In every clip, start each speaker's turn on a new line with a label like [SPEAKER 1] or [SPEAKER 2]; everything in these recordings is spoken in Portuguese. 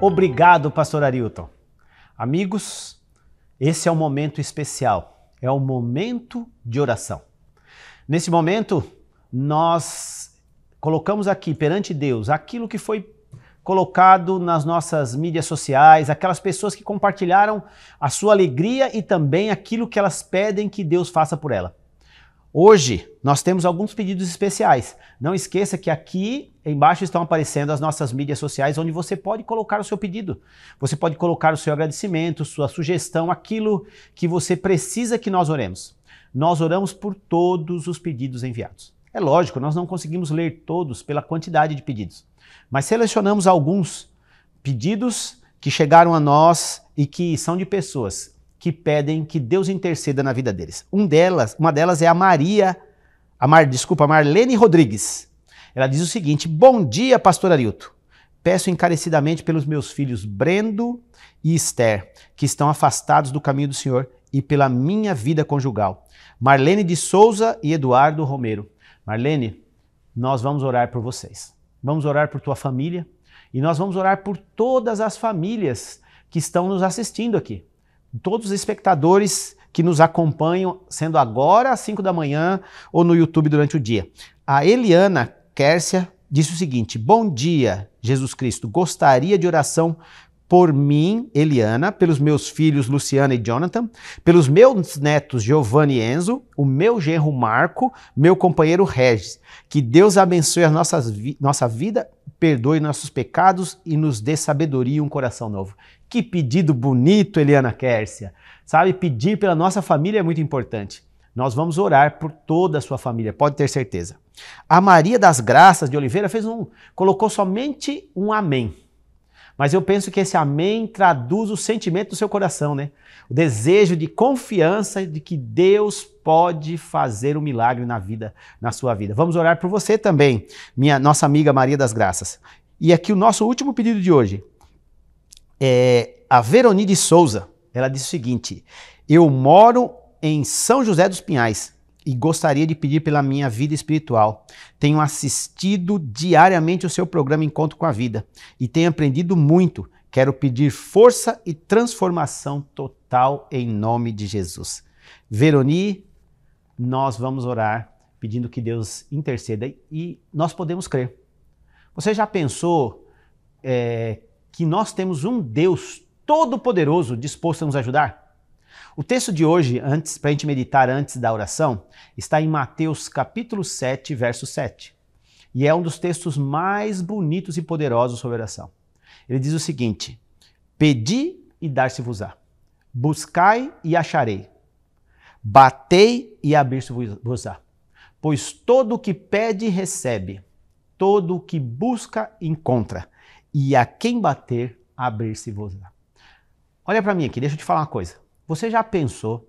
[SPEAKER 1] Obrigado, pastor Arilton. Amigos, esse é um momento especial, é um momento de oração. Nesse momento, nós colocamos aqui perante Deus aquilo que foi colocado nas nossas mídias sociais, aquelas pessoas que compartilharam a sua alegria e também aquilo que elas pedem que Deus faça por ela. Hoje, nós temos alguns pedidos especiais. Não esqueça que aqui embaixo estão aparecendo as nossas mídias sociais, onde você pode colocar o seu pedido. Você pode colocar o seu agradecimento, sua sugestão, aquilo que você precisa que nós oremos. Nós oramos por todos os pedidos enviados. É lógico, nós não conseguimos ler todos pela quantidade de pedidos, mas selecionamos alguns pedidos que chegaram a nós e que são de pessoas que pedem que Deus interceda na vida deles. Uma delas é a Marlene Rodrigues. Ela diz o seguinte: bom dia, pastor Arilton. Peço encarecidamente pelos meus filhos Brendo e Esther, que estão afastados do caminho do Senhor, e pela minha vida conjugal. Marlene de Souza e Eduardo Romero. Marlene, nós vamos orar por vocês. Vamos orar por tua família e nós vamos orar por todas as famílias que estão nos assistindo aqui. Todos os espectadores que nos acompanham, sendo agora às 5 da manhã ou no YouTube durante o dia. A Eliana Quércia disse o seguinte: bom dia, Jesus Cristo. Gostaria de oração por mim, Eliana, pelos meus filhos Luciana e Jonathan, pelos meus netos Giovanni e Enzo, o meu genro Marco, meu companheiro Regis. Que Deus abençoe a nossa vida, perdoe nossos pecados e nos dê sabedoria e um coração novo. Que pedido bonito, Eliana Quércia. Sabe, pedir pela nossa família é muito importante. Nós vamos orar por toda a sua família, pode ter certeza. A Maria das Graças de Oliveira colocou somente um amém. Mas eu penso que esse amém traduz o sentimento do seu coração, né? O desejo de confiança de que Deus pode fazer um milagre na sua vida. Vamos orar por você também, nossa amiga Maria das Graças. E aqui o nosso último pedido de hoje. A Veroni de Souza, ela disse o seguinte: eu moro em São José dos Pinhais e gostaria de pedir pela minha vida espiritual. Tenho assistido diariamente o seu programa Encontro com a Vida e tenho aprendido muito. Quero pedir força e transformação total em nome de Jesus. Veroni, nós vamos orar pedindo que Deus interceda e nós podemos crer. Você já pensou que nós temos um Deus todo-poderoso disposto a nos ajudar? O texto de hoje, para a gente meditar antes da oração, está em Mateus capítulo 7, verso 7. E é um dos textos mais bonitos e poderosos sobre oração. Ele diz o seguinte: pedi e dar-se-vos-á, buscai e acharei, batei e abrir-se-vos-á. Pois todo o que pede recebe, todo o que busca encontra, e a quem bater, abrir-se-vos-á. Olha para mim aqui, deixa eu te falar uma coisa. Você já pensou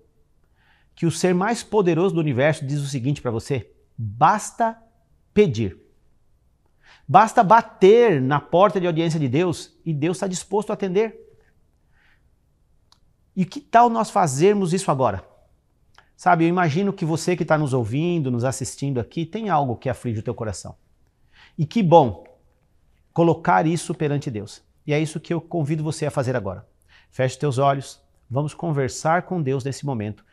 [SPEAKER 1] que o ser mais poderoso do universo diz o seguinte para você? Basta pedir. Basta bater na porta de audiência de Deus e Deus está disposto a atender. E que tal nós fazermos isso agora? Sabe, eu imagino que você que está nos ouvindo, nos assistindo aqui, tem algo que aflige o teu coração. E que bom colocar isso perante Deus. E é isso que eu convido você a fazer agora. Feche teus olhos, vamos conversar com Deus nesse momento,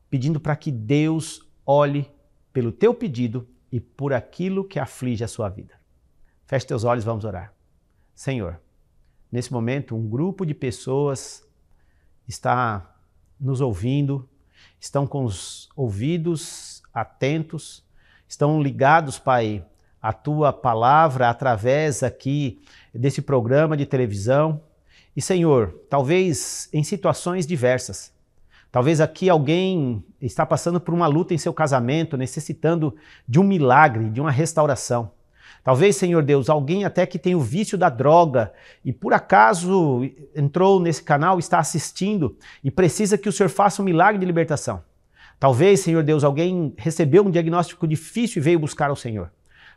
[SPEAKER 1] pedindo para que Deus olhe pelo teu pedido e por aquilo que aflige a sua vida. Feche teus olhos, vamos orar. Senhor, nesse momento um grupo de pessoas está nos ouvindo, estão com os ouvidos atentos, estão ligados, Pai, à tua palavra através aqui desse programa de televisão. E, Senhor, talvez em situações diversas, talvez aqui alguém está passando por uma luta em seu casamento, necessitando de um milagre, de uma restauração. Talvez, Senhor Deus, alguém até que tem o vício da droga e por acaso entrou nesse canal, está assistindo e precisa que o Senhor faça um milagre de libertação. Talvez, Senhor Deus, alguém recebeu um diagnóstico difícil e veio buscar ao Senhor.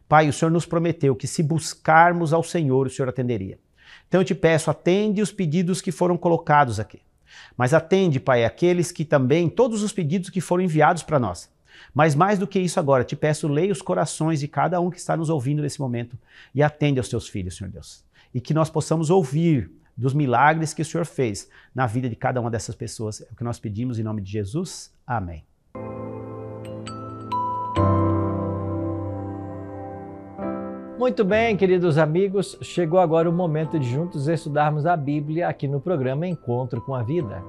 [SPEAKER 1] Pai, o Senhor nos prometeu que se buscarmos ao Senhor, o Senhor atenderia. Então eu te peço, atende os pedidos que foram colocados aqui. Mas atende, Pai, aqueles que também, todos os pedidos que foram enviados para nós. Mas mais do que isso agora, te peço, leia os corações de cada um que está nos ouvindo nesse momento e atende aos teus filhos, Senhor Deus. e que nós possamos ouvir dos milagres que o Senhor fez na vida de cada uma dessas pessoas. É o que nós pedimos em nome de Jesus. Amém.
[SPEAKER 2] Muito bem, queridos amigos, chegou agora o momento de juntos estudarmos a Bíblia aqui no programa Encontro com a Vida.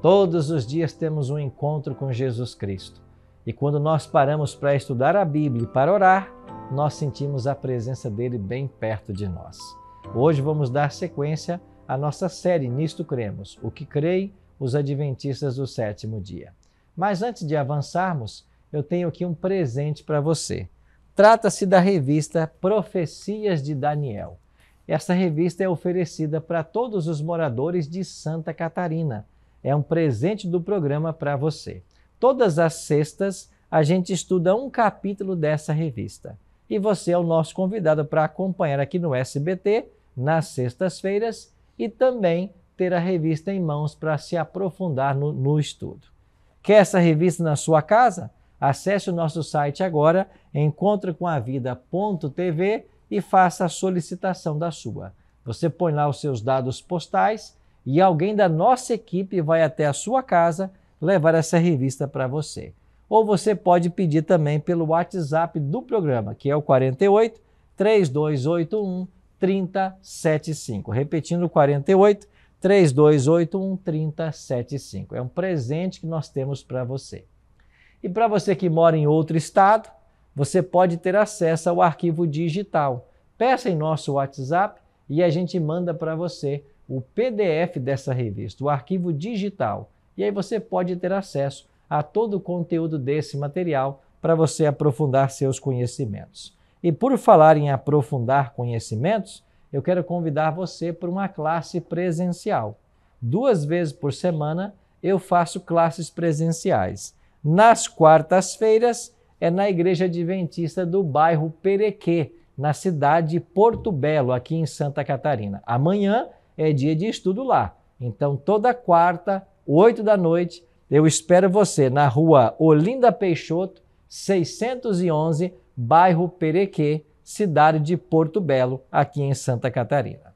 [SPEAKER 2] Todos os dias temos um encontro com Jesus Cristo. E quando nós paramos para estudar a Bíblia e para orar, nós sentimos a presença dele bem perto de nós. Hoje vamos dar sequência à nossa série Nisto Cremos, o que creem os adventistas do sétimo dia. Mas antes de avançarmos, eu tenho aqui um presente para você. Trata-se da revista Profecias de Daniel. Essa revista é oferecida para todos os moradores de Santa Catarina. É um presente do programa para você. Todas as sextas a gente estuda um capítulo dessa revista. E você é o nosso convidado para acompanhar aqui no SBT, nas sextas-feiras, e também ter a revista em mãos para se aprofundar no estudo. Quer essa revista na sua casa? Acesse o nosso site agora, encontrocomavida.tv, e faça a solicitação da sua. Você põe lá os seus dados postais e alguém da nossa equipe vai até a sua casa levar essa revista para você. Ou você pode pedir também pelo WhatsApp do programa, que é o 48 3281 3075. Repetindo, 48 3281 3075. É um presente que nós temos para você. E para você que mora em outro estado, você pode ter acesso ao arquivo digital. Peça em nosso WhatsApp e a gente manda para você o PDF dessa revista, o arquivo digital. E aí você pode ter acesso a todo o conteúdo desse material para você aprofundar seus conhecimentos. E por falar em aprofundar conhecimentos, eu quero convidar você para uma classe presencial. 2 vezes por semana eu faço classes presenciais. Nas quartas-feiras é na Igreja Adventista do bairro Perequê, na cidade de Porto Belo, aqui em Santa Catarina. Amanhã é dia de estudo lá. Então, toda quarta, 8 da noite, eu espero você na rua Olinda Peixoto, 611, bairro Perequê, cidade de Porto Belo, aqui em Santa Catarina.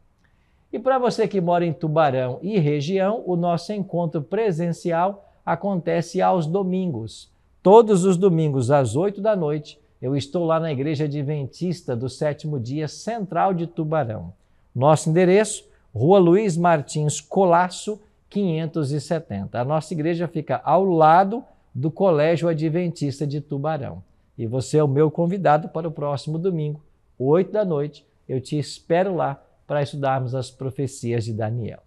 [SPEAKER 2] E para você que mora em Tubarão e região, o nosso encontro presencial acontece aos domingos. Todos os domingos, às 8 da noite, eu estou lá na Igreja Adventista do Sétimo Dia Central de Tubarão. Nosso endereço, Rua Luiz Martins Colasso, 570. A nossa igreja fica ao lado do Colégio Adventista de Tubarão. E você é o meu convidado para o próximo domingo, 8 da noite. Eu te espero lá para estudarmos as profecias de Daniel.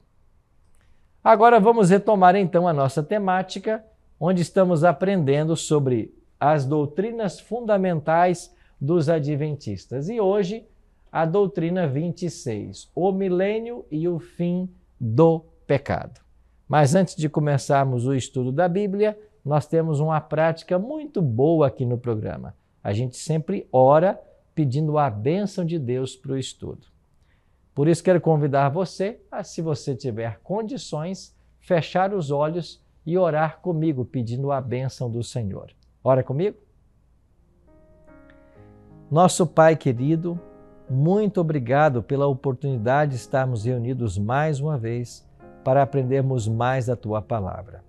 [SPEAKER 2] Agora vamos retomar então a nossa temática, onde estamos aprendendo sobre as doutrinas fundamentais dos adventistas. E hoje, a doutrina 26, o milênio e o fim do pecado. Mas antes de começarmos o estudo da Bíblia, nós temos uma prática muito boa aqui no programa. A gente sempre ora pedindo a bênção de Deus para o estudo. Por isso quero convidar você a, se você tiver condições, fechar os olhos e orar comigo pedindo a bênção do Senhor. Ora comigo? Nosso Pai querido, muito obrigado pela oportunidade de estarmos reunidos mais uma vez para aprendermos mais da Tua Palavra.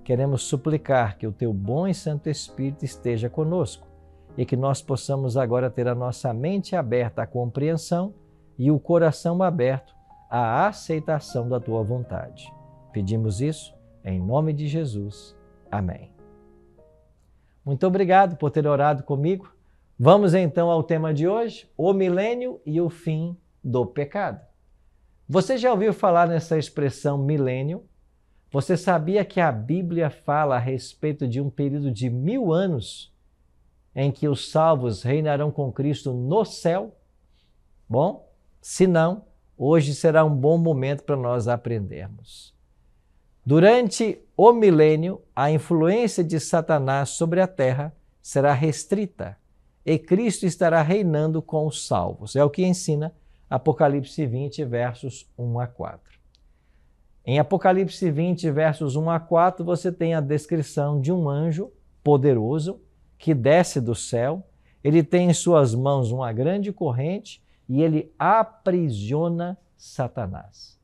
[SPEAKER 2] Queremos suplicar que o Teu bom e Santo Espírito esteja conosco e que nós possamos agora ter a nossa mente aberta à compreensão e o coração aberto à aceitação da Tua vontade. Pedimos isso em nome de Jesus. Amém. Muito obrigado por ter orado comigo. Vamos então ao tema de hoje, o milênio e o fim do pecado. Você já ouviu falar nessa expressão milênio? Você sabia que a Bíblia fala a respeito de um período de 1000 anos em que os salvos reinarão com Cristo no céu? Bom, se não, hoje será um bom momento para nós aprendermos. Durante o milênio, a influência de Satanás sobre a terra será restrita e Cristo estará reinando com os salvos. É o que ensina Apocalipse 20, versos 1 a 4. Em Apocalipse 20, versos 1 a 4, você tem a descrição de um anjo poderoso que desce do céu. Ele tem em suas mãos uma grande corrente e ele aprisiona Satanás.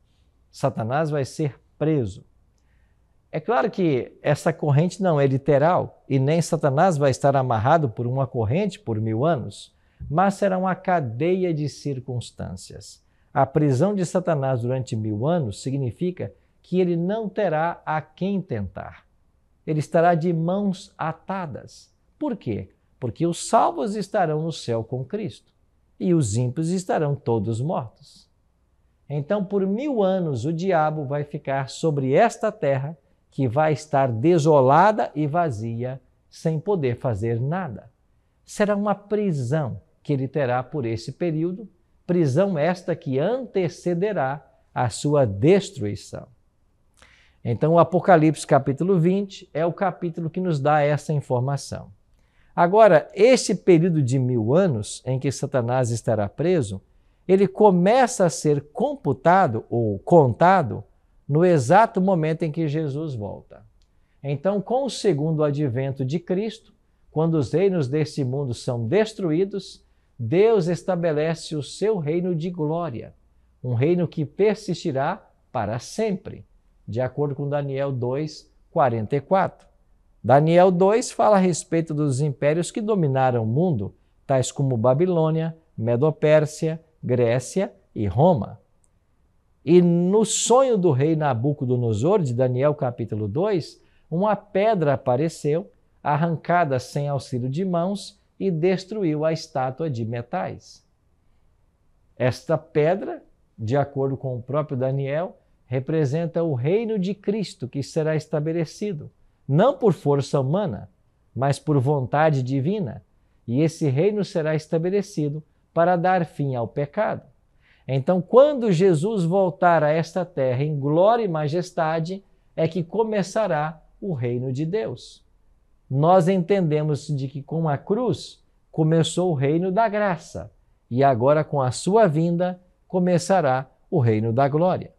[SPEAKER 2] Satanás vai ser preso. É claro que essa corrente não é literal e nem Satanás vai estar amarrado por uma corrente por 1000 anos, mas será uma cadeia de circunstâncias. A prisão de Satanás durante 1000 anos significa que ele não terá a quem tentar. Ele estará de mãos atadas. Por quê? Porque os salvos estarão no céu com Cristo e os ímpios estarão todos mortos. Então, por 1000 anos, o diabo vai ficar sobre esta terra que vai estar desolada e vazia, sem poder fazer nada. Será uma prisão que ele terá por esse período, prisão esta que antecederá a sua destruição. Então, o Apocalipse capítulo 20 é o capítulo que nos dá essa informação. Agora, esse período de 1000 anos em que Satanás estará preso, ele começa a ser computado ou contado no exato momento em que Jesus volta. Então, com o segundo advento de Cristo, quando os reinos desse mundo são destruídos, Deus estabelece o seu reino de glória, um reino que persistirá para sempre, de acordo com Daniel 2:44. Daniel 2 fala a respeito dos impérios que dominaram o mundo, tais como Babilônia, Medo-Pérsia, Grécia e Roma. E no sonho do rei Nabucodonosor, de Daniel capítulo 2, uma pedra apareceu, arrancada sem auxílio de mãos, e destruiu a estátua de metais. Esta pedra, de acordo com o próprio Daniel, representa o reino de Cristo que será estabelecido, não por força humana, mas por vontade divina. E esse reino será estabelecido para dar fim ao pecado. Então, quando Jesus voltar a esta terra em glória e majestade, é que começará o reino de Deus. Nós entendemos de que com a cruz começou o reino da graça e agora com a sua vinda começará o reino da glória.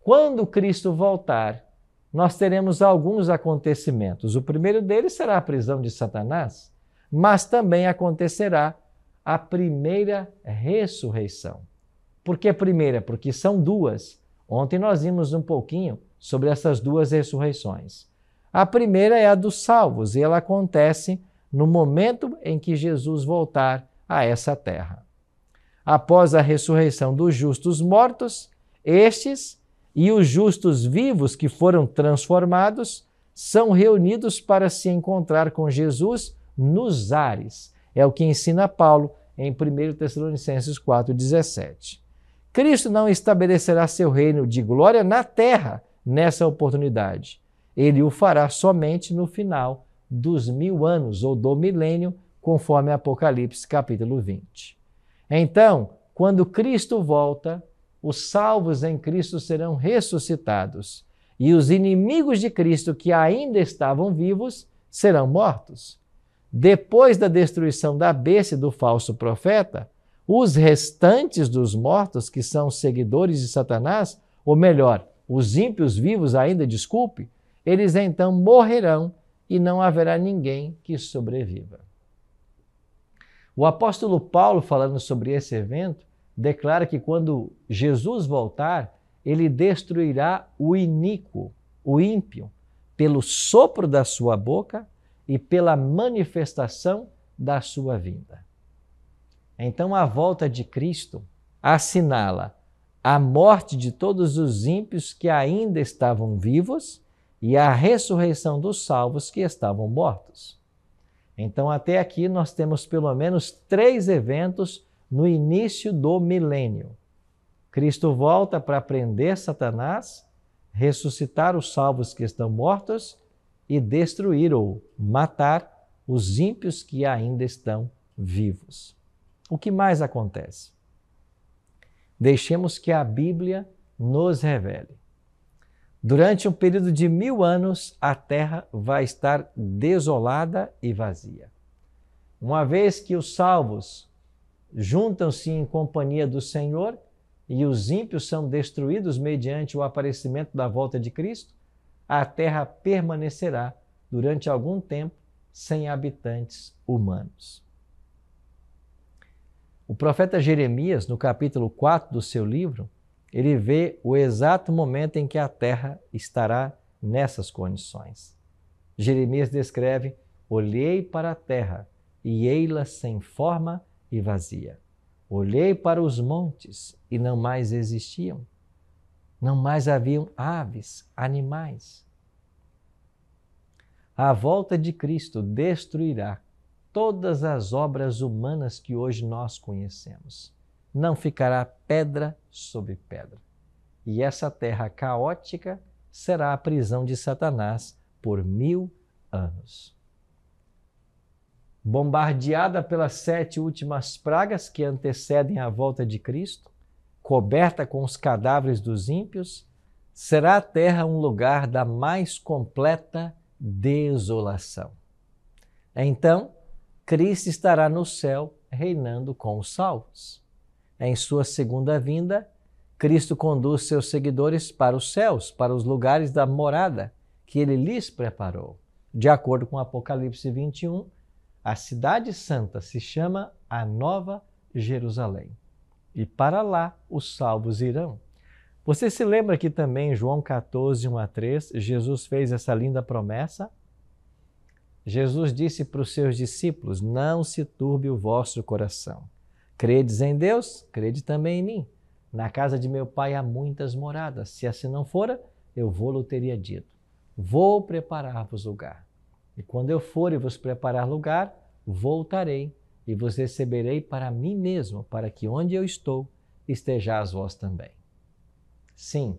[SPEAKER 2] Quando Cristo voltar, nós teremos alguns acontecimentos. O primeiro deles será a prisão de Satanás, mas também acontecerá a primeira ressurreição. Por que primeira? Porque são duas. Ontem nós vimos um pouquinho sobre essas duas ressurreições. A primeira é a dos salvos e ela acontece no momento em que Jesus voltar a essa terra. Após a ressurreição dos justos mortos, estes e os justos vivos que foram transformados são reunidos para se encontrar com Jesus nos ares. É o que ensina Paulo em 1 Tessalonicenses 4,17. Cristo não estabelecerá seu reino de glória na terra nessa oportunidade. Ele o fará somente no final dos 1000 anos ou do milênio, conforme Apocalipse capítulo 20. Então, quando Cristo volta, os salvos em Cristo serão ressuscitados e os inimigos de Cristo que ainda estavam vivos serão mortos. Depois da destruição da besta e do falso profeta, os restantes dos mortos, que são seguidores de Satanás, ou melhor, os ímpios vivos ainda, desculpe, eles então morrerão e não haverá ninguém que sobreviva. O apóstolo Paulo, falando sobre esse evento, declara que quando Jesus voltar, ele destruirá o iníquo, o ímpio, pelo sopro da sua boca e pela manifestação da sua vinda. Então, a volta de Cristo assinala a morte de todos os ímpios que ainda estavam vivos e a ressurreição dos salvos que estavam mortos. Então, até aqui nós temos pelo menos 3 eventos no início do milênio. Cristo volta para prender Satanás, ressuscitar os salvos que estão mortos e destruir ou matar os ímpios que ainda estão vivos. O que mais acontece? Deixemos que a Bíblia nos revele. Durante um período de 1000 anos, a terra vai estar desolada e vazia. Uma vez que os salvos juntam-se em companhia do Senhor e os ímpios são destruídos mediante o aparecimento da volta de Cristo, a terra permanecerá durante algum tempo sem habitantes humanos. O profeta Jeremias, no capítulo 4 do seu livro, ele vê o exato momento em que a terra estará nessas condições. Jeremias descreve: olhei para a terra e ei-la sem forma e vazia. Olhei para os montes e não mais existiam. Não mais haviam aves, animais. A volta de Cristo destruirá todas as obras humanas que hoje nós conhecemos. Não ficará pedra sobre pedra. E essa terra caótica será a prisão de Satanás por 1000 anos. Bombardeada pelas 7 últimas pragas que antecedem a volta de Cristo, coberta com os cadáveres dos ímpios, será a terra um lugar da mais completa desolação. Então, Cristo estará no céu reinando com os salvos. Em sua segunda vinda, Cristo conduz seus seguidores para os céus, para os lugares da morada que ele lhes preparou. De acordo com Apocalipse 21, a cidade santa se chama a Nova Jerusalém. E para lá os salvos irão. Você se lembra que também em João 14, 1-3, Jesus fez essa linda promessa? Jesus disse para os seus discípulos: não se turbe o vosso coração. Credes em Deus, crede também em mim. Na casa de meu pai há muitas moradas. Se assim não fora, eu vou-lo teria dito. Vou preparar-vos lugar. E quando eu for e vos preparar lugar, voltarei e vos receberei para mim mesmo, para que onde eu estou, estejais vós também. Sim,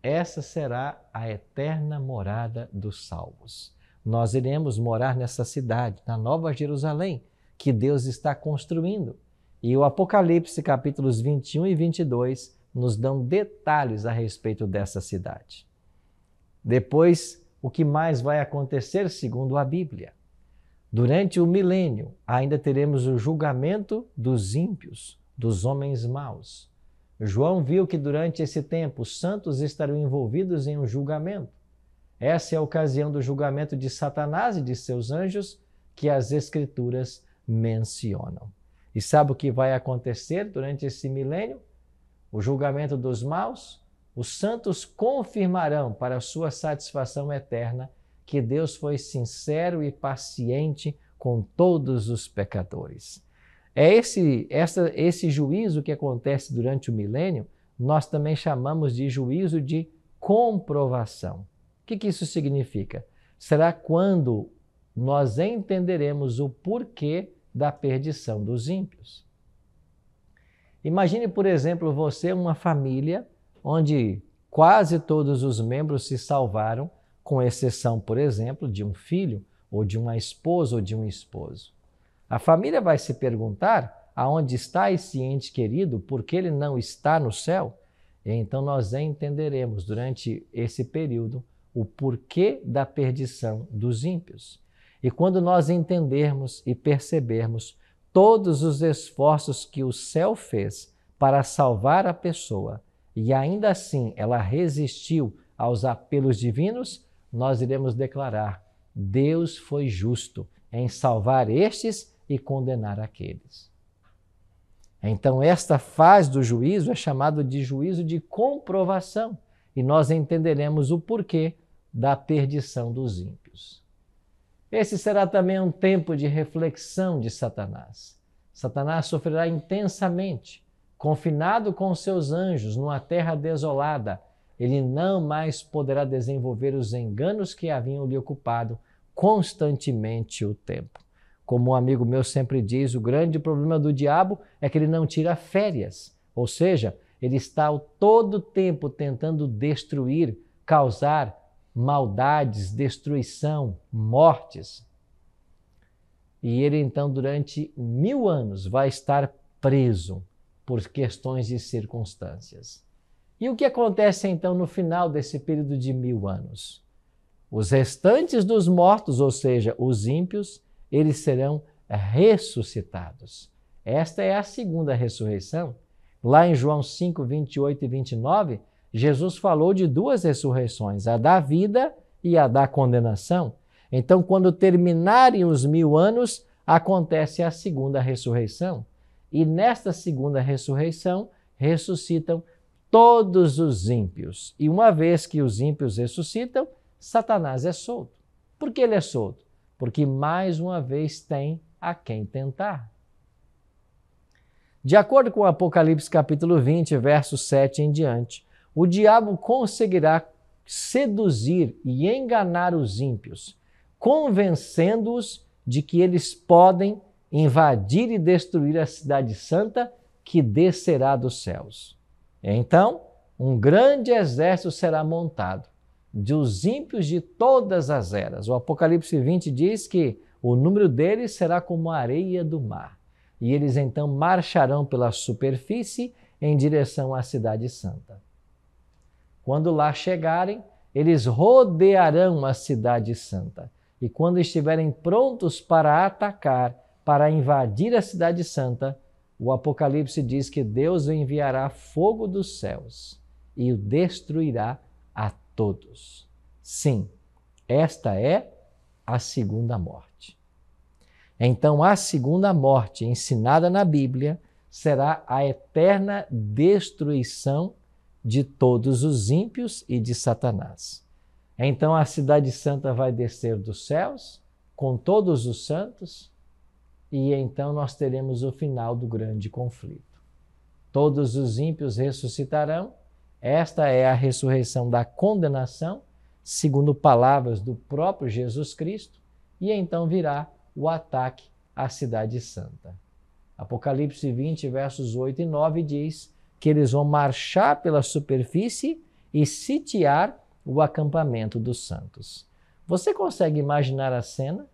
[SPEAKER 2] essa será a eterna morada dos salvos. Nós iremos morar nessa cidade, na Nova Jerusalém, que Deus está construindo. E o Apocalipse, capítulos 21 e 22, nos dão detalhes a respeito dessa cidade. Depois, o que mais vai acontecer segundo a Bíblia? Durante o milênio, ainda teremos o julgamento dos ímpios, dos homens maus. João viu que durante esse tempo os santos estarão envolvidos em um julgamento. Essa é a ocasião do julgamento de Satanás e de seus anjos que as Escrituras mencionam. E sabe o que vai acontecer durante esse milênio? O julgamento dos maus. Os santos confirmarão para a sua satisfação eterna que Deus foi sincero e paciente com todos os pecadores. É esse juízo que acontece durante o milênio, nós também chamamos de juízo de comprovação. O que isso significa? Será quando nós entenderemos o porquê da perdição dos ímpios. Imagine, por exemplo, você uma família onde quase todos os membros se salvaram, com exceção, por exemplo, de um filho, ou de uma esposa ou de um esposo. A família vai se perguntar aonde está esse ente querido, por que ele não está no céu? E então nós entenderemos durante esse período o porquê da perdição dos ímpios. E quando nós entendermos e percebermos todos os esforços que o céu fez para salvar a pessoa, e ainda assim ela resistiu aos apelos divinos, nós iremos declarar: Deus foi justo em salvar estes e condenar aqueles. Então, esta fase do juízo é chamada de juízo de comprovação, e nós entenderemos o porquê da perdição dos ímpios. Esse será também um tempo de reflexão de Satanás. Satanás sofrerá intensamente, confinado com seus anjos numa terra desolada. Ele não mais poderá desenvolver os enganos que haviam lhe ocupado constantemente o tempo. Como um amigo meu sempre diz, o grande problema do diabo é que ele não tira férias, ou seja, ele está todo o tempo tentando destruir, causar maldades, destruição, mortes. E ele então durante 1000 anos vai estar preso por questões de circunstâncias. E o que acontece então no final desse período de 1000 anos? Os restantes dos mortos, ou seja, os ímpios, eles serão ressuscitados. Esta é a segunda ressurreição. Lá em João 5, 28 e 29, Jesus falou de 2 ressurreições, a da vida e a da condenação. Então, quando terminarem os 1000 anos, acontece a segunda ressurreição. E nesta segunda ressurreição, ressuscitam todos os ímpios. E uma vez que os ímpios ressuscitam, Satanás é solto. Por que ele é solto? Porque mais uma vez tem a quem tentar. De acordo com Apocalipse capítulo 20, verso 7 em diante, o diabo conseguirá seduzir e enganar os ímpios, convencendo-os de que eles podem invadir e destruir a cidade santa que descerá dos céus. Então, um grande exército será montado dos ímpios de todas as eras. O Apocalipse 20 diz que o número deles será como a areia do mar. E eles então marcharão pela superfície em direção à cidade santa. Quando lá chegarem, eles rodearão a cidade santa. E quando estiverem prontos para atacar, para invadir a cidade santa, o Apocalipse diz que Deus enviará fogo dos céus e o destruirá a todos. Sim, esta é a segunda morte. Então, a segunda morte, ensinada na Bíblia, será a eterna destruição de todos os ímpios e de Satanás. Então, a cidade santa vai descer dos céus com todos os santos e então nós teremos o final do grande conflito. Todos os ímpios ressuscitarão. Esta é a ressurreição da condenação, segundo palavras do próprio Jesus Cristo, e então virá o ataque à cidade santa. Apocalipse 20, versos 8 e 9 diz que eles vão marchar pela superfície e sitiar o acampamento dos santos. Você consegue imaginar a cena?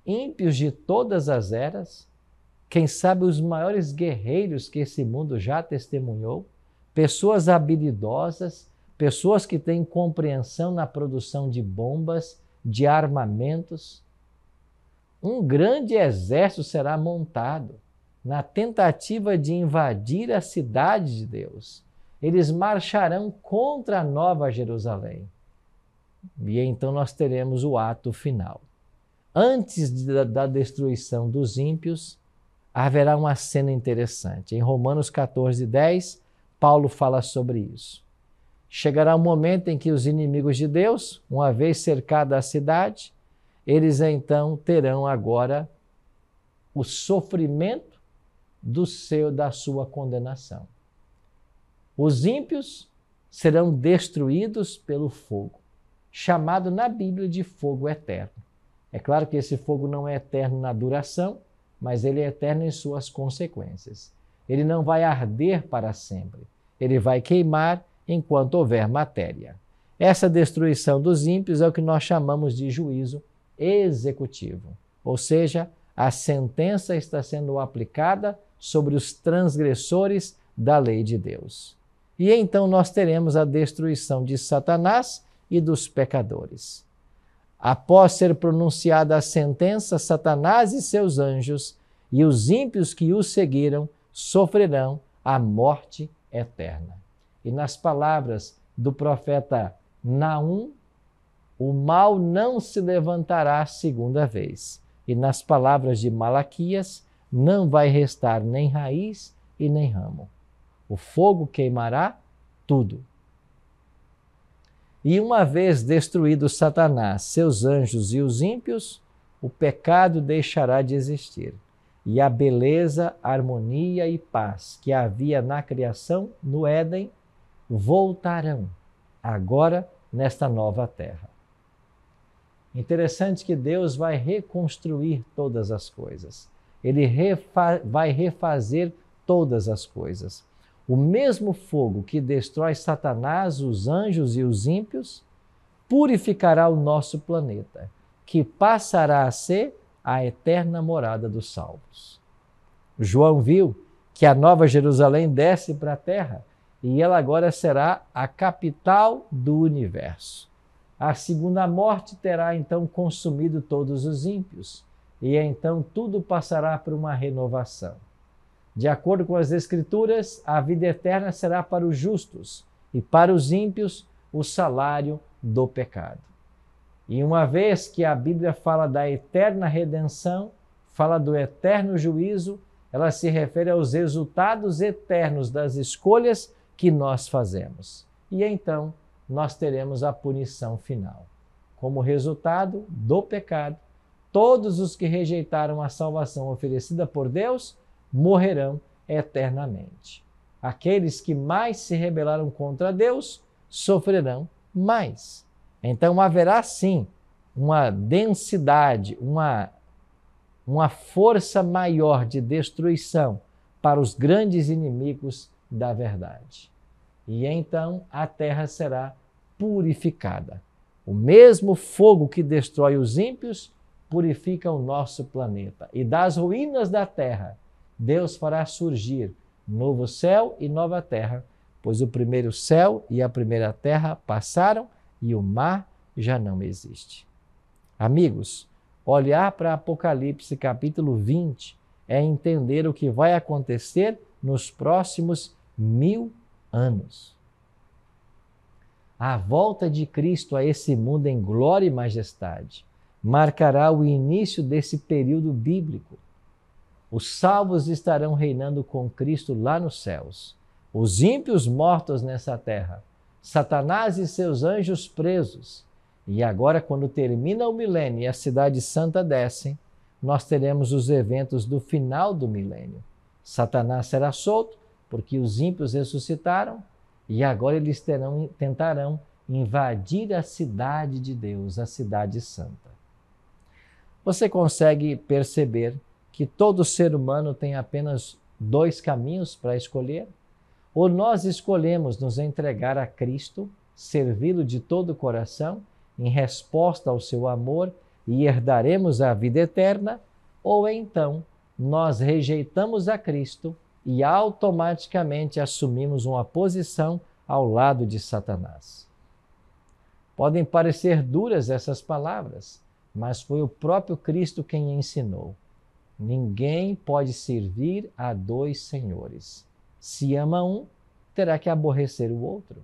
[SPEAKER 2] Ímpios de todas as eras, quem sabe os maiores guerreiros que esse mundo já testemunhou, pessoas habilidosas, pessoas que têm compreensão na produção de bombas, de armamentos. Um grande exército será montado na tentativa de invadir a cidade de Deus. Eles marcharão contra a Nova Jerusalém. E então nós teremos o ato final. Antes da destruição dos ímpios, haverá uma cena interessante. Em Romanos 14, 10, Paulo fala sobre isso. Chegará um momento em que os inimigos de Deus, uma vez cercada a cidade, eles então terão agora o sofrimento da sua condenação. Os ímpios serão destruídos pelo fogo, chamado na Bíblia de fogo eterno. É claro que esse fogo não é eterno na duração, mas ele é eterno em suas consequências. Ele não vai arder para sempre, ele vai queimar enquanto houver matéria. Essa destruição dos ímpios é o que nós chamamos de juízo executivo, ou seja, a sentença está sendo aplicada sobre os transgressores da lei de Deus. E então nós teremos a destruição de Satanás e dos pecadores. Após ser pronunciada a sentença, Satanás e seus anjos e os ímpios que o seguiram sofrerão a morte eterna. E nas palavras do profeta Naum, o mal não se levantará segunda vez. E nas palavras de Malaquias, não vai restar nem raiz e nem ramo. O fogo queimará tudo. E uma vez destruído Satanás, seus anjos e os ímpios, o pecado deixará de existir. E a beleza, harmonia e paz que havia na criação, no Éden, voltarão agora nesta nova terra. Interessante que Deus vai reconstruir todas as coisas. Ele vai refazer todas as coisas. O mesmo fogo que destrói Satanás, os anjos e os ímpios, purificará o nosso planeta, que passará a ser a eterna morada dos salvos. João viu que a Nova Jerusalém desce para a terra e ela agora será a capital do universo. A segunda morte terá então consumido todos os ímpios e então tudo passará por uma renovação. De acordo com as Escrituras, a vida eterna será para os justos e para os ímpios o salário do pecado. E uma vez que a Bíblia fala da eterna redenção, fala do eterno juízo, ela se refere aos resultados eternos das escolhas que nós fazemos. E então nós teremos a punição final. Como resultado do pecado, todos os que rejeitaram a salvação oferecida por Deus morrerão eternamente. Aqueles que mais se rebelaram contra Deus sofrerão mais. Então haverá sim uma densidade, uma força maior de destruição para os grandes inimigos da verdade. E então a terra será purificada. O mesmo fogo que destrói os ímpios purifica o nosso planeta. E das ruínas da terra, Deus fará surgir novo céu e nova terra, pois o primeiro céu e a primeira terra passaram e o mar já não existe. Amigos, olhar para Apocalipse capítulo 20 é entender o que vai acontecer nos próximos 1000 anos. A volta de Cristo a esse mundo em glória e majestade marcará o início desse período bíblico. Os salvos estarão reinando com Cristo lá nos céus, os ímpios mortos nessa terra, Satanás e seus anjos presos. E agora, quando termina o milênio e a cidade santa descem, nós teremos os eventos do final do milênio. Satanás será solto, porque os ímpios ressuscitaram, e agora eles tentarão invadir a cidade de Deus, a cidade santa. Você consegue perceber que todo ser humano tem apenas 2 caminhos para escolher? Ou nós escolhemos nos entregar a Cristo, servi-lo de todo o coração, em resposta ao seu amor, e herdaremos a vida eterna, ou então nós rejeitamos a Cristo e automaticamente assumimos uma posição ao lado de Satanás. Podem parecer duras essas palavras, mas foi o próprio Cristo quem ensinou. Ninguém pode servir a 2 senhores. Se ama um, terá que aborrecer o outro.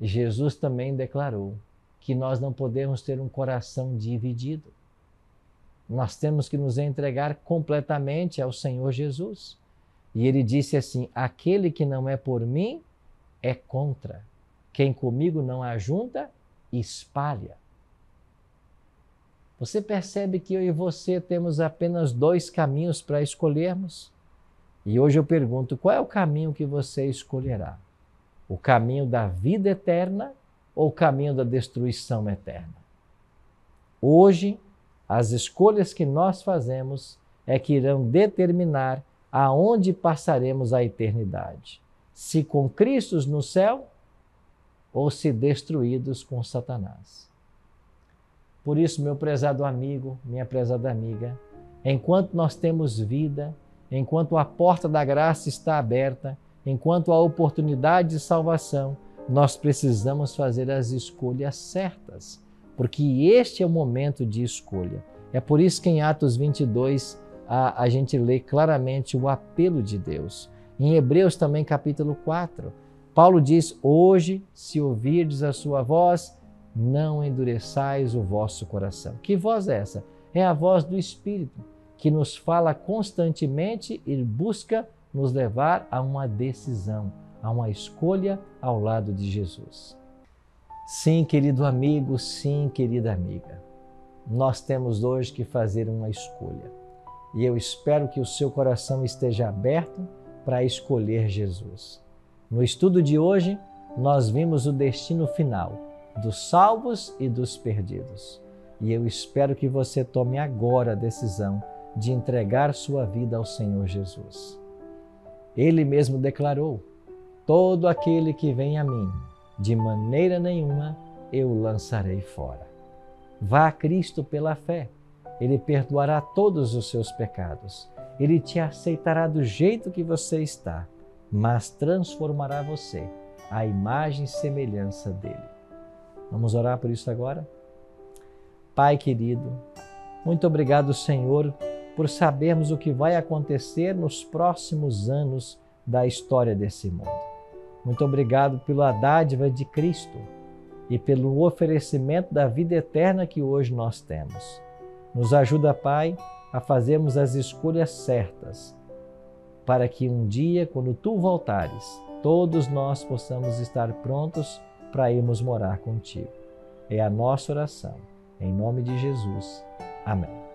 [SPEAKER 2] Jesus também declarou que nós não podemos ter um coração dividido. Nós temos que nos entregar completamente ao Senhor Jesus. E ele disse assim: aquele que não é por mim é contra. Quem comigo não ajunta, espalha. Você percebe que eu e você temos apenas 2 caminhos para escolhermos? E hoje eu pergunto, qual é o caminho que você escolherá? O caminho da vida eterna ou o caminho da destruição eterna? Hoje, as escolhas que nós fazemos é que irão determinar aonde passaremos a eternidade. Se com Cristo no céu ou se destruídos com Satanás. Por isso, meu prezado amigo, minha prezada amiga, enquanto nós temos vida, enquanto a porta da graça está aberta, enquanto há oportunidade de salvação, nós precisamos fazer as escolhas certas, porque este é o momento de escolha. É por isso que em Atos 22 a gente lê claramente o apelo de Deus. Em Hebreus também capítulo 4, Paulo diz: hoje, se ouvirdes a sua voz, não endureçais o vosso coração. Que voz é essa? É a voz do Espírito, que nos fala constantemente e busca nos levar a uma decisão, a uma escolha ao lado de Jesus. Sim, querido amigo, sim, querida amiga, nós temos hoje que fazer uma escolha. E eu espero que o seu coração esteja aberto para escolher Jesus. No estudo de hoje, nós vimos o destino final dos salvos e dos perdidos. E eu espero que você tome agora a decisão de entregar sua vida ao Senhor Jesus. Ele mesmo declarou: todo aquele que vem a mim, de maneira nenhuma eu o lançarei fora. Vá a Cristo pela fé. Ele perdoará todos os seus pecados. Ele te aceitará do jeito que você está, mas transformará você à imagem e semelhança dele. Vamos orar por isso agora? Pai querido, muito obrigado, Senhor, por sabermos o que vai acontecer nos próximos anos da história desse mundo. Muito obrigado pela dádiva de Cristo e pelo oferecimento da vida eterna que hoje nós temos. Nos ajuda, Pai, a fazermos as escolhas certas, para que um dia, quando tu voltares, todos nós possamos estar prontos para irmos morar contigo. É a nossa oração. Em nome de Jesus. Amém.